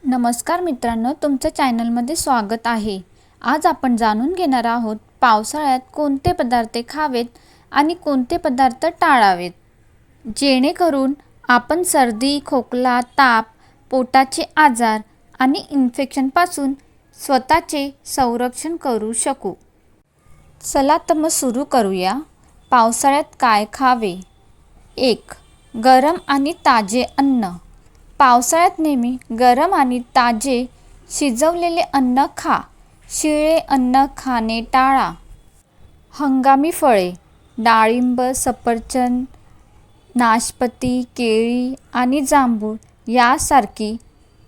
नमस्कार मित्रांनो, तुमच्या चॅनलमध्ये स्वागत आहे। आज आपण जाणून घेणार आहोत पावसाळ्यात कोणते पदार्थ खावेत आणि कोणते पदार्थ टाळावेत, जेणेकरून आपण सर्दी, खोकला, ताप, पोटाचे आजार आणि इन्फेक्शनपासून स्वतःचे संरक्षण करू शकू। चला तर मग सुरू करूया। पावसाळ्यात काय खावे? 1. गरम आणि ताजे अन्न। पावसाळ्यात नेहमी गरम आणि ताजे शिजवलेले अन्न खा। शिळे अन्न खाणे टाळा। हंगामी फळे, डाळिंब, सफरचंद, नाशपाती, केळी आणि जांभूळ यासारखी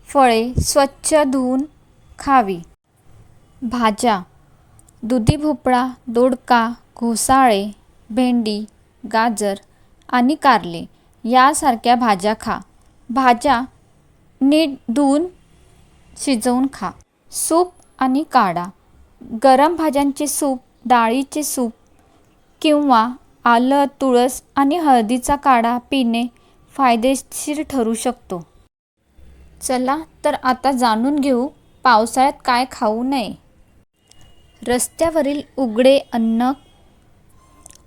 फळे स्वच्छ धुवून खावी। भाज्या, दुधी भोपळा, दोडका, घोसाळे, भेंडी, गाजर आणि कारले यासारख्या भाज्या खा। भाज्या नीट धुवून शिजवून खा। सूप आणि काढा, गरम भाज्यांचे सूप, डाळीचे सूप किंवा आलं, तुळस आणि हळदीचा काढा पिणे फायदेशीर ठरू शकतो। चला तर आता जाणून घेऊ पावसाळ्यात काय खाऊ नये। रस्त्यावरील उघडे अन्न,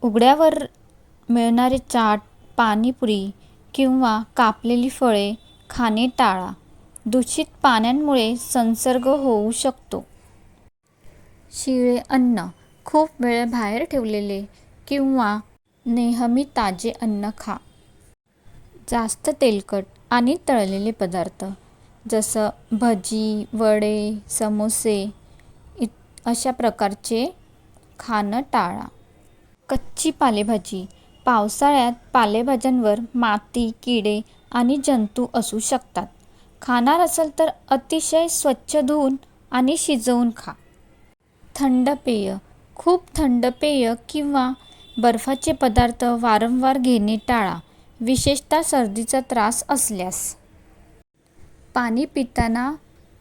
उघड्यावर मिळणारे चाट, पाणीपुरी किंवा कापलेली फळे खाणे टाळा। दूषित पाण्यामुळे संसर्ग होऊ शकतो। शिळे अन्न, खूप वेळ बाहेर ठेवलेले किंवा नेहमी ताजे अन्न खा। जास्त तेलकट आणि तळलेले पदार्थ जसं भजी, वडे, समोसे अशा प्रकारचे खाणं टाळा। कच्ची पालेभाजी, पावसाळ्यात पालेभाज्यांवर माती, किडे आणि जंतू असू शकतात। खाणार असेल तर अतिशय स्वच्छ धुवून आणि शिजवून खा। थंड पेय, खूप थंड पेय किंवा बर्फाचे पदार्थ वारंवार घेणे टाळा, विशेषतः सर्दीचा त्रास असल्यास। पाणी पिताना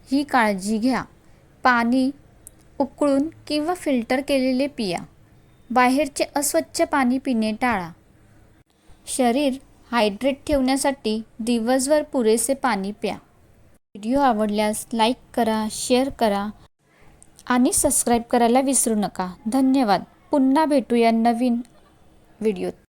ही काळजी घ्या। पाणी उकळून किंवा फिल्टर केलेले पिया। बाहेरचे अस्वच्छ पाणी पिणे टाळा। शरीर हायड्रेट ठेवण्यासाठी दिवसभर पुरेसे पाणी प्या। व्हिडिओ आवडल्यास लाईक करा, शेअर करा आणि सबस्क्राईब करायला विसरू नका। धन्यवाद। पुन्हा भेटूया नवीन व्हिडिओत।